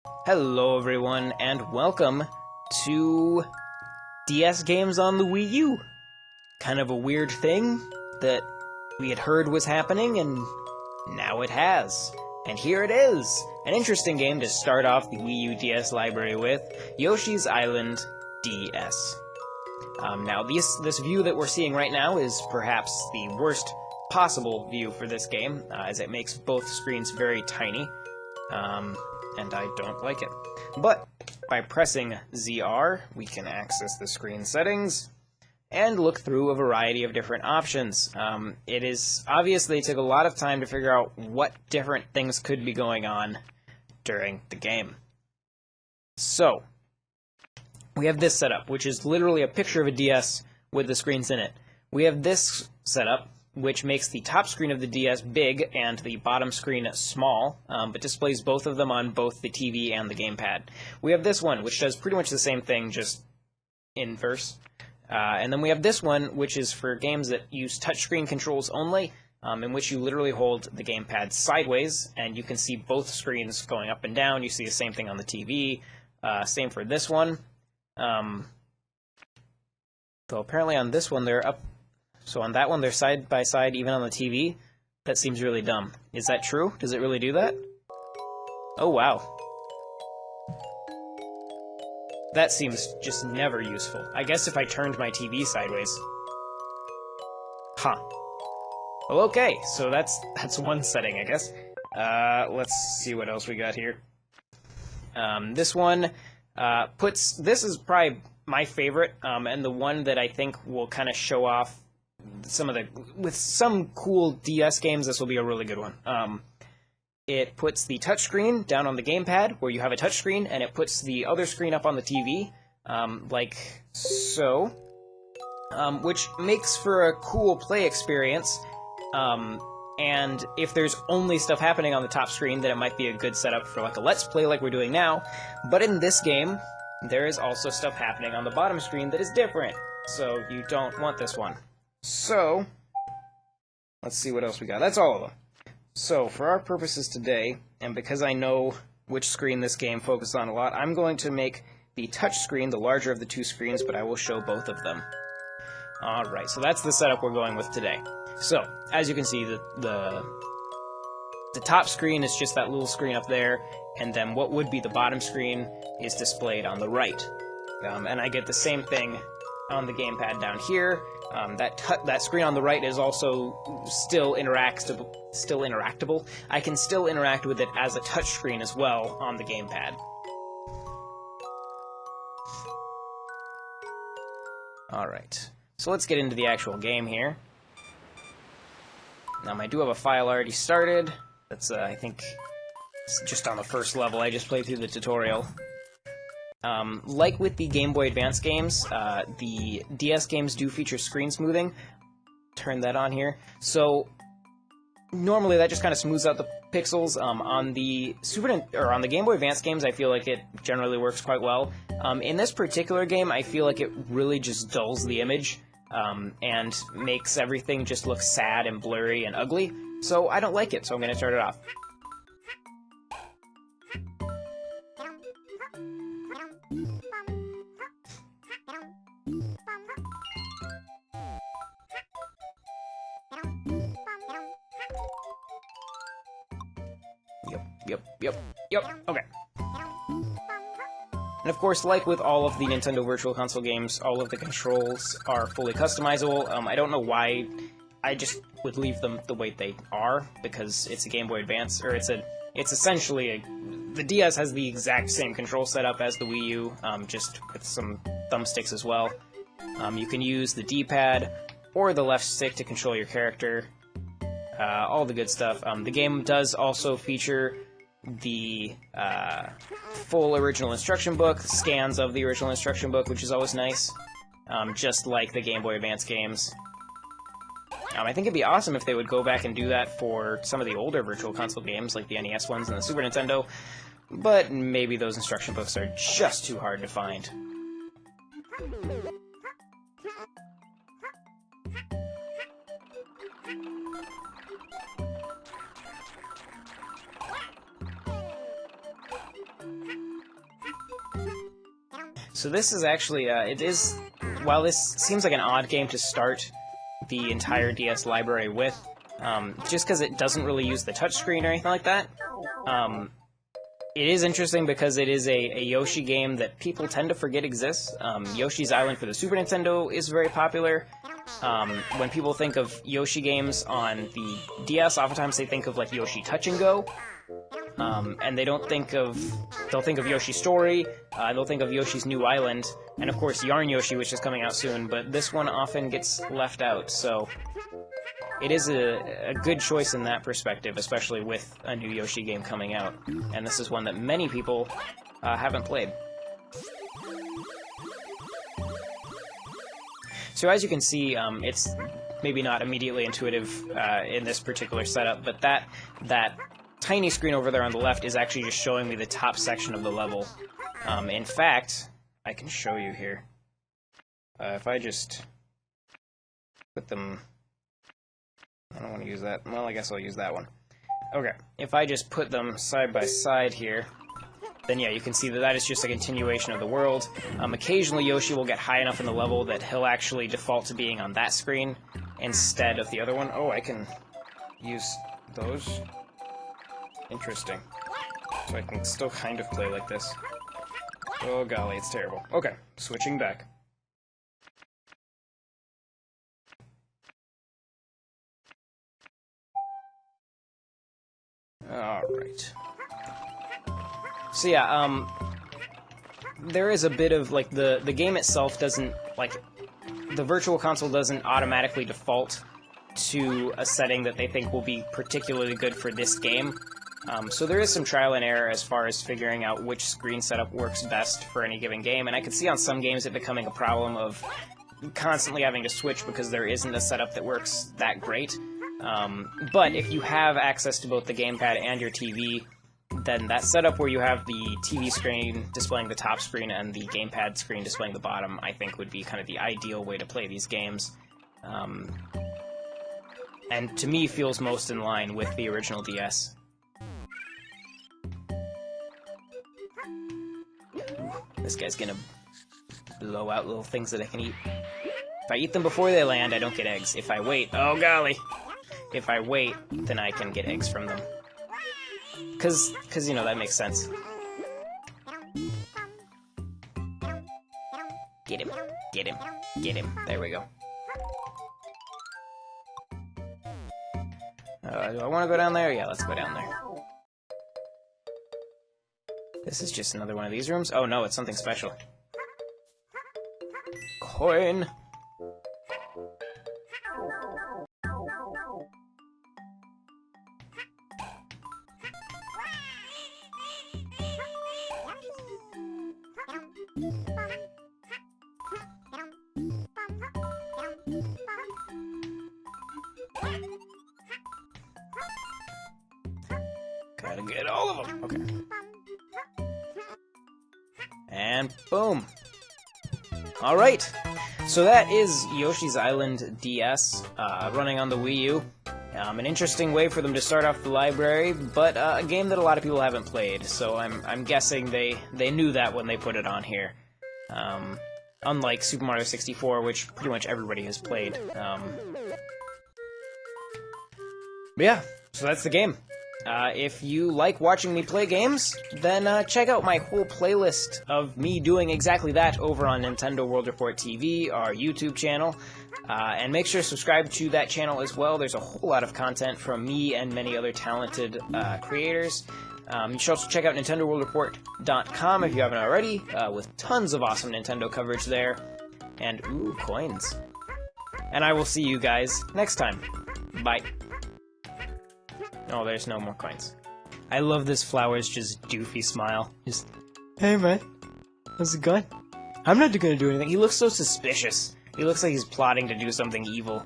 Hello everyone, and welcome to DS games on the Wii U. Kind of a weird thing that we had heard was happening, and now it has. And here it is! An interesting game to start off the Wii U DS library with, Yoshi's Island DS. Now, this view that we're seeing right now is perhaps the worst possible view for this game, as it makes both screens very tiny. And I don't like it. But by pressing ZR, we can access the screen settings and look through a variety of different options. It is obviously took a lot of time to figure out what different things could be going on during the game. So, we have this setup, which is literally a picture of a DS with the screens in it. We have this setup, which makes the top screen of the DS big and the bottom screen small, but displays both of them on both the TV and the gamepad. We have this one, which does pretty much the same thing, just inverse. And then we have this one, which is for games that use touchscreen controls only, in which you literally hold the gamepad sideways, and you can see both screens going up and down. You see the same thing on the TV. Same for this one. Though apparently on this one they're up. So on that one, they're side by side, even on the TV. That seems really dumb. Is that true? Does it really do that? Oh, wow. That seems just never useful. I guess if I turned my TV sideways. Huh. Well, okay, so that's one setting, I guess. Let's see what else we got here. This one this is probably my favorite, and the one that I think will kind of show off with some cool DS games. This will be a really good one. It puts the touchscreen down on the gamepad where you have a touchscreen, and it puts the other screen up on the TV, like so, which makes for a cool play experience. And if there's only stuff happening on the top screen, then it might be a good setup for like a Let's Play like we're doing now. But in this game, there is also stuff happening on the bottom screen that is different, so you don't want this one. So, let's see what else we got. That's all of them. So, for our purposes today, and because I know which screen this game focuses on a lot, I'm going to make the touch screen the larger of the two screens, but I will show both of them. Alright, so that's the setup we're going with today. So, as you can see, the top screen is just that little screen up there, and then what would be the bottom screen is displayed on the right. And I get the same thing on the gamepad down here. That screen on the right is also still interactable. I can still interact with it as a touchscreen as well on the gamepad. Alright, so let's get into the actual game here. Now, I do have a file already started. That's, I think, just on the first level. I just played through the tutorial. Like with the Game Boy Advance games, the DS games do feature screen smoothing. Turn that on here. So normally that just kind of smooths out the pixels. On the Game Boy Advance games, I feel like it generally works quite well. In this particular game, I feel like it really just dulls the image and makes everything just look sad and blurry and ugly. So I don't like it. So I'm going to turn it off. Yep, okay. And of course, like with all of the Nintendo Virtual Console games, all of the controls are fully customizable. I don't know why, I just would leave them the way they are, because it's a Game Boy Advance, or it's essentially the DS has the exact same control setup as the Wii U, just with some thumbsticks as well. You can use the D-pad or the left stick to control your character. All the good stuff. The game does also feature the full original instruction book, scans of the original instruction book, which is always nice, just like the Game Boy Advance games. I think it'd be awesome if they would go back and do that for some of the older Virtual Console games, like the NES ones and the Super Nintendo, but maybe those instruction books are just too hard to find. So this is actually, while this seems like an odd game to start the entire DS library with, just because it doesn't really use the touchscreen or anything like that, it is interesting because it is a Yoshi game that people tend to forget exists. Yoshi's Island for the Super Nintendo is very popular. When people think of Yoshi games on the DS, oftentimes they think of like Yoshi Touch and Go. And they'll think of Yoshi's Story, they'll think of Yoshi's New Island, and of course Yarn Yoshi, which is coming out soon, but this one often gets left out, so it is a good choice in that perspective, especially with a new Yoshi game coming out, and this is one that many people haven't played. So as you can see, it's maybe not immediately intuitive in this particular setup, but that tiny screen over there on the left is actually just showing me the top section of the level. In fact, I can show you here. If I just put them... I don't want to use that. Well, I guess I'll use that one. Okay, if I just put them side by side here, then yeah, you can see that that is just a continuation of the world. Occasionally Yoshi will get high enough in the level that he'll actually default to being on that screen instead of the other one. Oh, I can use those. Interesting. So I can still kind of play like this. Oh golly, it's terrible. Okay, switching back. Alright. So yeah, there is a bit of, like, the game itself doesn't, like, the Virtual Console doesn't automatically default to a setting that they think will be particularly good for this game. So there is some trial and error as far as figuring out which screen setup works best for any given game, and I can see on some games it becoming a problem of constantly having to switch because there isn't a setup that works that great. But if you have access to both the gamepad and your TV, then that setup where you have the TV screen displaying the top screen and the gamepad screen displaying the bottom, I think would be kind of the ideal way to play these games. And to me feels most in line with the original DS. This guy's gonna blow out little things that I can eat. If I eat them before they land, I don't get eggs. If I wait, oh golly! If I wait, then I can get eggs from them. Cause you know, that makes sense. Get him, get him, get him. There we go. Do I want to go down there? Yeah, let's go down there. This is just another one of these rooms? Oh no, it's something special. Coin! Gotta get all of them. Okay. And boom! Alright, so that is Yoshi's Island DS, running on the Wii U. An interesting way for them to start off the library, but a game that a lot of people haven't played, so I'm guessing they knew that when they put it on here. Unlike Super Mario 64, which pretty much everybody has played. But yeah, so that's the game. If you like watching me play games, then check out my whole playlist of me doing exactly that over on Nintendo World Report TV, our YouTube channel. And make sure to subscribe to that channel as well. There's a whole lot of content from me and many other talented creators. You should also check out NintendoWorldReport.com if you haven't already, with tons of awesome Nintendo coverage there. And, ooh, coins. And I will see you guys next time. Bye. Oh, there's no more coins. I love this flower's just doofy smile. Just, hey man, how's it going? I'm not gonna do anything. He looks so suspicious. He looks like he's plotting to do something evil.